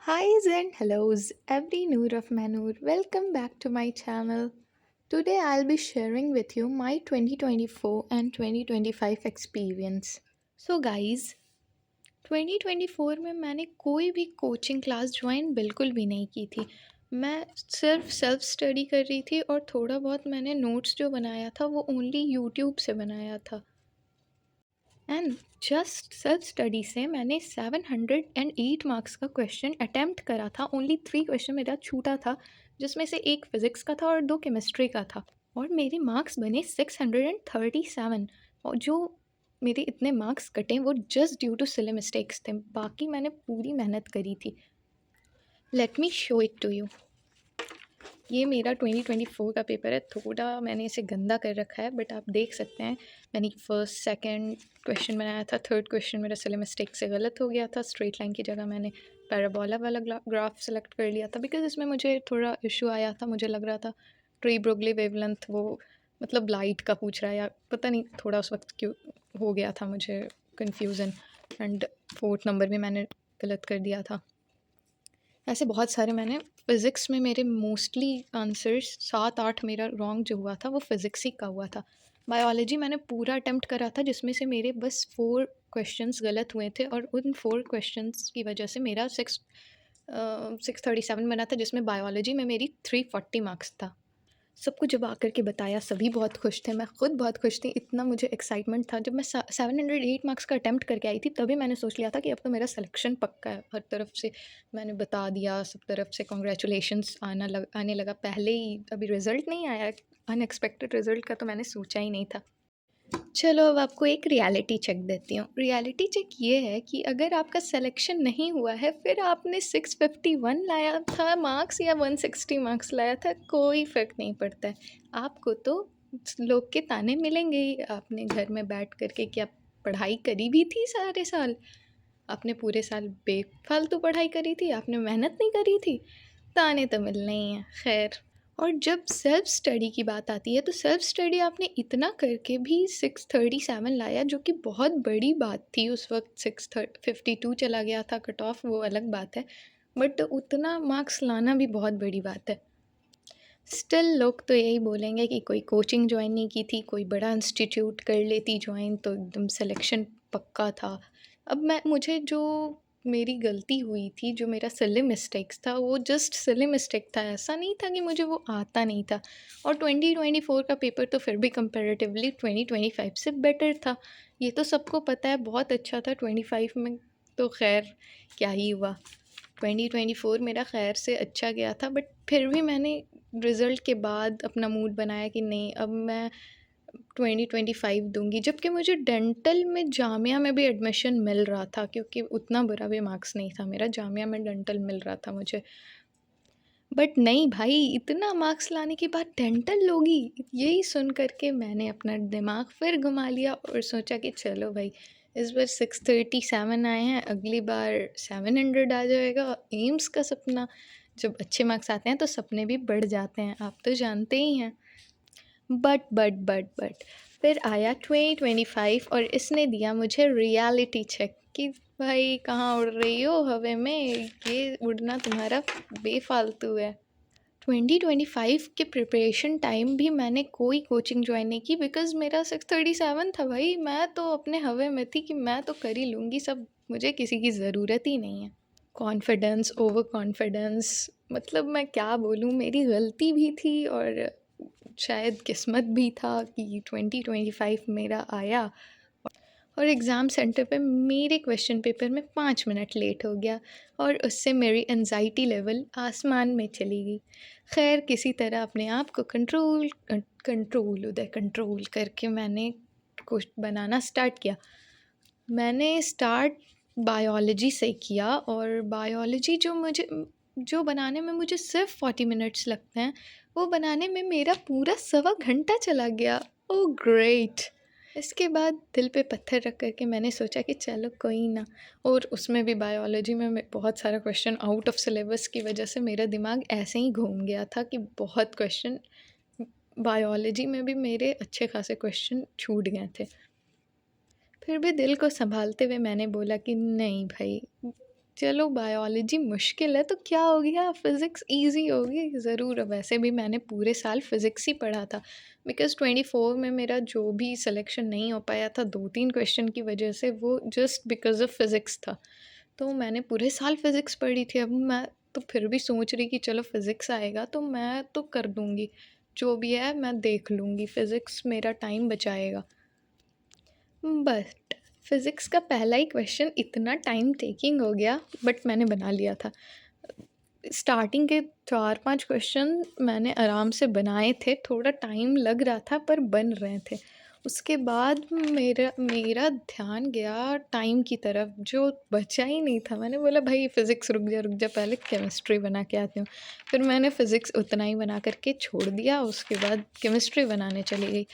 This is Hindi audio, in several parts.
Hi's and hellos, every Noor of Manur. Welcome back to my channel. Today I'll be sharing with you my 2024 and 2025 experience. So guys, 2024 में मैंने कोई भी कोचिंग क्लास ज्वाइन बिल्कुल भी नहीं की थी। मैं सिर्फ सेल्फ स्टडी कर रही थी और थोड़ा बहुत मैंने नोट्स जो बनाया था वो ओनली यूट्यूब से बनाया था। एंड जस्ट सेल्फ स्टडी से मैंने 708 मार्क्स का क्वेश्चन अटैम्प्ट करा था। ओनली 3 क्वेश्चन मेरा छूटा था, जिसमें से एक फिज़िक्स का था और 2 केमिस्ट्री का था। और मेरे मार्क्स बने 637। और जो मेरे इतने मार्क्स कटे वो just due to silly mistakes थे, बाकी मैंने पूरी मेहनत करी थी। Let me show it to you. ये मेरा 2024 का पेपर है। थोड़ा मैंने इसे गंदा कर रखा है, बट आप देख सकते हैं मैंने फर्स्ट सेकंड क्वेश्चन बनाया था, थर्ड क्वेश्चन मेरा सिली मिस्टेक से गलत हो गया था। स्ट्रेट लाइन की जगह मैंने पैराबोला वाला ग्राफ सेलेक्ट कर लिया था, बिकॉज इसमें मुझे थोड़ा इशू आया था। मुझे लग रहा था ट्री ब्रोगली वेवलेंथ वो मतलब लाइट का पूछ रहा है, या पता नहीं थोड़ा उस वक्त क्यों हो गया था मुझे कन्फ्यूज़न। एंड फोर्थ नंबर भी मैंने गलत कर दिया था। ऐसे बहुत सारे मैंने फ़िज़िक्स में मेरे मोस्टली आंसर्स 7-8 मेरा रॉन्ग जो हुआ था वो फ़िज़िक्स ही का हुआ था। बायोलॉजी मैंने पूरा अटेम्प्ट करा था, जिसमें से मेरे बस 4 क्वेश्चंस गलत हुए थे, और उन 4 क्वेश्चंस की वजह से मेरा 637 बना था, जिसमें बायोलॉजी में मेरी 340 मार्क्स था। सबको जब आकर के बताया सभी बहुत खुश थे, मैं खुद बहुत खुश थी। इतना मुझे एक्साइटमेंट था। जब मैं 708 मार्क्स का अटेम्प्ट करके आई थी, तभी मैंने सोच लिया था कि अब तो मेरा सिलेक्शन पक्का है। हर तरफ से मैंने बता दिया, सब तरफ से कॉन्ग्रेचुलेशंस आने लगा पहले ही। अभी रिज़ल्ट नहीं आया, अनएक्सपेक्टेड रिज़ल्ट का तो मैंने सोचा ही नहीं था। चलो अब आपको एक रियलिटी चेक देती हूँ। रियलिटी चेक ये है कि अगर आपका सिलेक्शन नहीं हुआ है, फिर आपने 651 लाया था मार्क्स या 160 मार्क्स लाया था, कोई फ़र्क नहीं पड़ता है। आपको तो लोग के ताने मिलेंगे ही। आपने घर में बैठ कर के क्या पढ़ाई करी भी थी सारे साल? आपने पूरे साल बेफालतू पढ़ाई करी थी? आपने मेहनत नहीं करी थी? ताने तो मिलने ही हैं। खैर, और जब सेल्फ स्टडी की बात आती है, तो सेल्फ स्टडी आपने इतना करके भी 637 लाया, जो कि बहुत बड़ी बात थी। उस वक्त 652 चला गया था कट ऑफ, वो अलग बात है, बट उतना मार्क्स लाना भी बहुत बड़ी बात है। स्टिल लोग तो यही बोलेंगे कि कोई कोचिंग ज्वाइन नहीं की थी, कोई बड़ा इंस्टीट्यूट कर लेती ज्वाइन तो एकदम सिलेक्शन पक्का था। अब मुझे जो मेरी गलती हुई थी, जो मेरा सिली मिस्टेक्स था, वो जस्ट सिली मिस्टेक था। ऐसा नहीं था कि मुझे वो आता नहीं था। और 2024 का पेपर तो फिर भी कंपैरेटिवली 2025 से बेटर था। ये तो सबको पता है, बहुत अच्छा था। 25 में तो खैर क्या ही हुआ। 2024 मेरा खैर से अच्छा गया था, बट फिर भी मैंने रिज़ल्ट के बाद अपना मूड बनाया कि नहीं, अब मैं 2025 दूँगी। जबकि मुझे डेंटल में जामिया में भी एडमिशन मिल रहा था, क्योंकि उतना बुरा भी मार्क्स नहीं था मेरा। जामिया में डेंटल मिल रहा था मुझे। बट नहीं भाई, इतना मार्क्स लाने के बाद डेंटल लोगी, यही सुन कर के मैंने अपना दिमाग फिर घुमा लिया और सोचा कि चलो भाई, इस बार 637 आए हैं, अगली बार 700 आ जाएगा। एम्स का सपना, जब अच्छे मार्क्स आते हैं तो सपने भी बढ़ जाते हैं, आप तो जानते ही हैं। बट फिर आया 2025 और इसने दिया मुझे रियलिटी चेक कि भाई कहाँ उड़ रही हो हवा में, ये उड़ना तुम्हारा बेफालतू है। 2025 के प्रिपरेशन टाइम भी मैंने कोई कोचिंग ज्वाइन नहीं की, बिकॉज़ मेरा 637 था भाई। मैं तो अपने हवे में थी कि मैं तो कर ही लूँगी सब, मुझे किसी की ज़रूरत ही नहीं है। कॉन्फिडेंस, ओवर कॉन्फिडेंस, मतलब मैं क्या बोलूँ, मेरी गलती भी थी और शायद किस्मत भी था कि 2025 मेरा आया। और एग्ज़ाम सेंटर पे मेरे क्वेश्चन पेपर में 5 मिनट लेट हो गया, और उससे मेरी एंजाइटी लेवल आसमान में चली गई। खैर, किसी तरह अपने आप को कंट्रोल करके मैंने कुछ बनाना स्टार्ट किया। मैंने स्टार्ट बायोलॉजी से किया, और बायोलॉजी जो बनाने में मुझे सिर्फ 40 मिनट्स लगते हैं, वो बनाने में मेरा पूरा सवा घंटा चला गया। Oh great! इसके बाद दिल पे पत्थर रख कर के मैंने सोचा कि चलो कोई ना। और उसमें भी बायोलॉजी में बहुत सारा क्वेश्चन आउट ऑफ सिलेबस की वजह से मेरा दिमाग ऐसे ही घूम गया था कि बहुत क्वेश्चन बायोलॉजी में भी मेरे अच्छे खासे क्वेश्चन छूट गए थे। फिर भी दिल को संभालते हुए मैंने बोला कि नहीं भाई, चलो बायोलॉजी मुश्किल है तो क्या हो गया, फिज़िक्स ईज़ी होगी ज़रूर। वैसे भी मैंने पूरे साल फिज़िक्स ही पढ़ा था, बिकॉज़ 24 में मेरा जो भी सिलेक्शन नहीं हो पाया था 2-3 क्वेश्चन की वजह से, वो जस्ट बिकॉज़ ऑफ फिज़िक्स था। तो मैंने पूरे साल फिज़िक्स पढ़ी थी। अब मैं तो फिर भी सोच रही कि चलो फिज़िक्स आएगा तो मैं तो कर दूँगी, जो भी है मैं देख लूँगी, फ़िज़िक्स मेरा टाइम बचाएगा। बट फिज़िक्स का पहला ही क्वेश्चन इतना टाइम टेकिंग हो गया, बट मैंने बना लिया था। स्टार्टिंग के 4-5 क्वेश्चन मैंने आराम से बनाए थे, थोड़ा टाइम लग रहा था पर बन रहे थे। उसके बाद मेरा मेरा ध्यान गया टाइम की तरफ, जो बचा ही नहीं था। मैंने बोला भाई फ़िज़िक्स रुक जा पहले केमिस्ट्री बना के आती हूँ। फिर मैंने फ़िज़िक्स उतना ही बना कर के छोड़ दिया, उसके बाद केमिस्ट्री बनाने चली गई।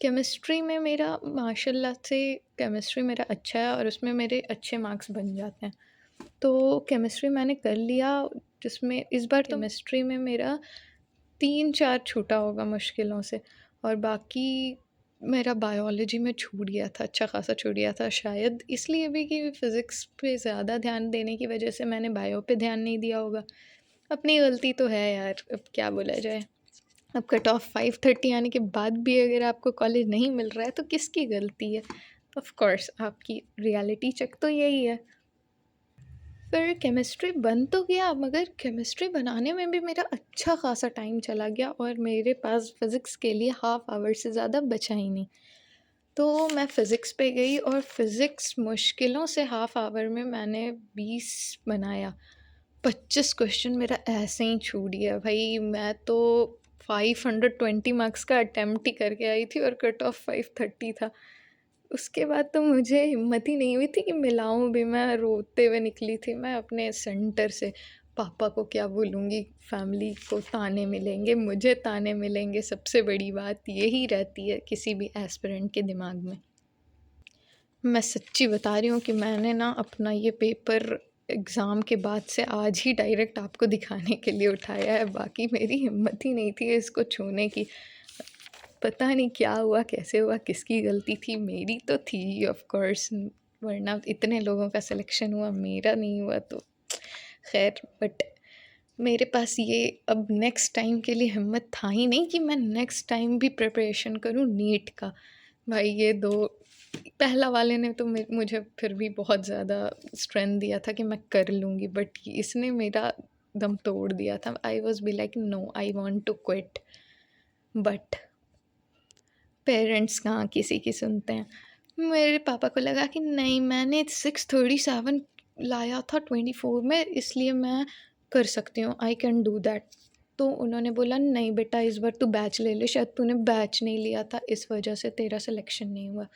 केमिस्ट्री में मेरा माशाल्लाह से केमिस्ट्री मेरा अच्छा है और उसमें मेरे अच्छे मार्क्स बन जाते हैं। तो केमिस्ट्री मैंने कर लिया, जिसमें इस बार तो केमिस्ट्री में मेरा 3-4 छूटा होगा मुश्किलों से, और बाकी मेरा बायोलॉजी में छूट गया था, अच्छा खासा छूट गया था। शायद इसलिए भी कि फ़िज़िक्स पे ज़्यादा ध्यान देने की वजह से मैंने बायो पे ध्यान नहीं दिया होगा। अपनी गलती तो है यार, अब क्या बोला जाए। अब कट ऑफ 530 आने के बाद भी अगर आपको कॉलेज नहीं मिल रहा है तो किसकी गलती है? ऑफ़ कोर्स आपकी, रियलिटी चेक तो यही है। फिर केमिस्ट्री बन तो गया, मगर केमिस्ट्री बनाने में भी मेरा अच्छा खासा टाइम चला गया और मेरे पास फ़िज़िक्स के लिए हाफ़ आवर से ज़्यादा बचा ही नहीं। तो मैं फ़िज़िक्स पे गई और फ़िज़िक्स मुश्किलों से हाफ़ आवर में मैंने 20 बनाया। 25 क्वेश्चन मेरा ऐसे ही छूट गया भाई। मैं तो 520 मार्क्स का अटेम्प्ट ही करके आई थी और कट ऑफ 530 था। उसके बाद तो मुझे हिम्मत ही नहीं हुई थी कि मिलाऊँ भी। मैं रोते हुए निकली थी मैं अपने सेंटर से। पापा को क्या बोलूँगी, फैमिली को ताने मिलेंगे, मुझे ताने मिलेंगे, सबसे बड़ी बात यही रहती है किसी भी एस्पिरेंट के दिमाग में। मैं सच्ची बता रही हूँ कि मैंने ना अपना ये पेपर एग्ज़ाम के बाद से आज ही डायरेक्ट आपको दिखाने के लिए उठाया है, बाकी मेरी हिम्मत ही नहीं थी इसको छूने की। पता नहीं क्या हुआ, कैसे हुआ, किसकी गलती थी? मेरी तो थी ऑफ़ कोर्स, वरना इतने लोगों का सिलेक्शन हुआ, मेरा नहीं हुआ तो ख़ैर। बट मेरे पास ये अब नेक्स्ट टाइम के लिए हिम्मत था ही नहीं कि मैं नेक्स्ट टाइम भी प्रिपरेशन करूँ नीट का। भाई ये 2, पहला वाले ने तो मुझे फिर भी बहुत ज़्यादा स्ट्रेंथ दिया था कि मैं कर लूँगी, बट इसने मेरा दम तोड़ दिया था। I was be like no, I want to quit, but parents कहाँ किसी की सुनते हैं। मेरे पापा को लगा कि नहीं, मैंने 637 लाया था 24 में, इसलिए मैं कर सकती हूँ, आई कैन डू दैट। तो उन्होंने बोला नहीं बेटा, इस बार तू बैच ले ले, शायद तूने बैच नहीं लिया था इस वजह से तेरा सिलेक्शन नहीं हुआ।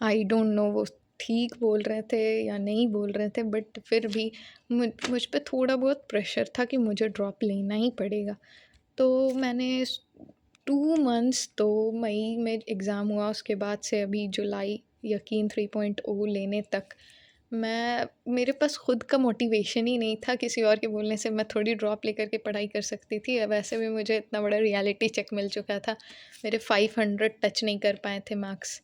आई डोंट नो वो ठीक बोल रहे थे या नहीं बोल रहे थे, बट फिर भी मुझ पे थोड़ा बहुत प्रेशर था कि मुझे ड्रॉप लेना ही पड़ेगा। तो मैंने 2 मंथ्स, तो मई में एग्ज़ाम हुआ, उसके बाद से अभी जुलाई यकीन 3.0 लेने तक मैं, मेरे पास खुद का मोटिवेशन ही नहीं था। किसी और के बोलने से मैं थोड़ी ड्रॉप लेकर के पढ़ाई कर सकती थी। वैसे भी मुझे इतना बड़ा रियलिटी चेक मिल चुका था, मेरे 500 टच नहीं कर पाए थे मार्क्स।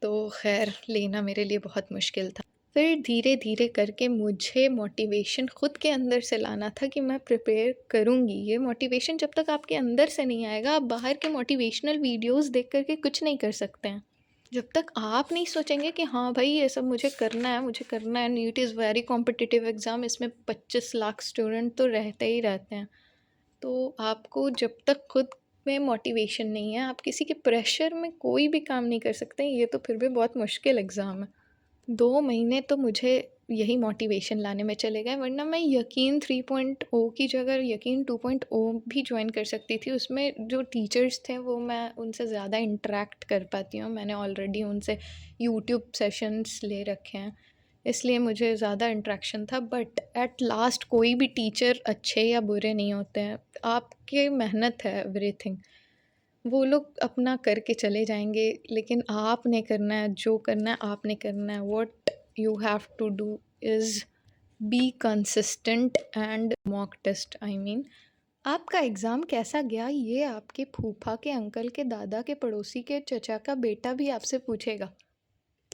तो ख़ैर लेना मेरे लिए बहुत मुश्किल था। फिर धीरे-धीरे करके मुझे मोटिवेशन खुद के अंदर से लाना था कि मैं प्रिपेयर करूँगी। ये मोटिवेशन जब तक आपके अंदर से नहीं आएगा, आप बाहर के मोटिवेशनल वीडियोज़ देख कर के कुछ नहीं कर सकते हैं। जब तक आप नहीं सोचेंगे कि हाँ भाई ये सब मुझे करना है, मुझे करना है, NEET is very competitive exam, इसमें 25 लाख स्टूडेंट तो रहते ही रहते हैं। तो आपको जब तक खुद में मोटिवेशन नहीं है, आप किसी के प्रेशर में कोई भी काम नहीं कर सकते। ये तो फिर भी बहुत मुश्किल एग्ज़ाम है। 2 महीने तो मुझे यही मोटिवेशन लाने में चले गए, वरना मैं यकीन 3.0 की जगह यकीन 2.0 भी जॉइन कर सकती थी। उसमें जो टीचर्स थे वो मैं उनसे ज़्यादा इंटरैक्ट कर पाती हूँ। मैंने ऑलरेडी उनसे यूट्यूब सेशंस ले रखे हैं, इसलिए मुझे ज़्यादा इंटरेक्शन था। बट एट लास्ट कोई भी टीचर अच्छे या बुरे नहीं होते हैं। आपकी मेहनत है एवरीथिंग। वो लोग अपना करके चले जाएँगे, लेकिन आपने करना है, जो करना है आपने करना है। What you have to do is be consistent and mock test, I mean. आपका एग्ज़ाम कैसा गया, ये आपके फूफा के अंकल के दादा के पड़ोसी के चचा का बेटा भी आपसे पूछेगा।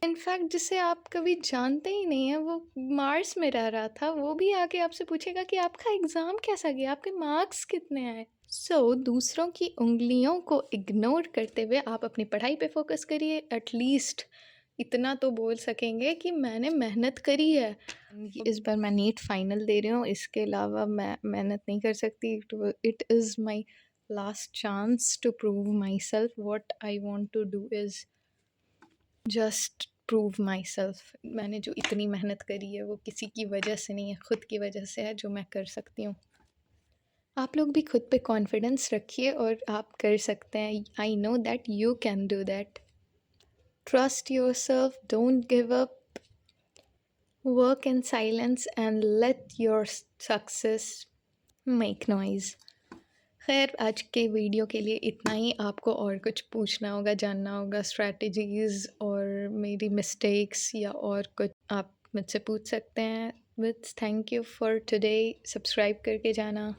इनफैक्ट जिसे आप कभी जानते ही नहीं हैं, वो मार्स में रह रहा था, वो भी आके आपसे पूछेगा कि आपका एग्ज़ाम कैसा गया? आपके मार्क्स कितने आए? दूसरों की उँगलियों को इग्नोर करते हुए आप अपनी पढ़ाई पे फ़ोकस करिए। एटलीस्ट इतना तो बोल सकेंगे कि मैंने मेहनत करी है। इस बार मैं नीट फाइनल दे रही हूँ, इसके अलावा मैं मेहनत नहीं कर सकती। It is my last chance to prove myself. What I want to do is just prove myself. मैंने जो इतनी मेहनत करी है वो किसी की वजह से नहीं है, खुद की वजह से है, जो मैं कर सकती हूँ। आप लोग भी खुद पे कॉन्फिडेंस रखिए और आप कर सकते हैं। I know that you can do that. Trust your self, don't give up, work in silence and let your success make noise. खैर, आज के वीडियो के लिए इतना ही। आपको और कुछ पूछना होगा, जानना होगा, स्ट्रैटेजीज़ और मेरी मिस्टेक्स या और कुछ, आप मुझसे पूछ सकते हैं। With thank you for today. Subscribe करके जाना।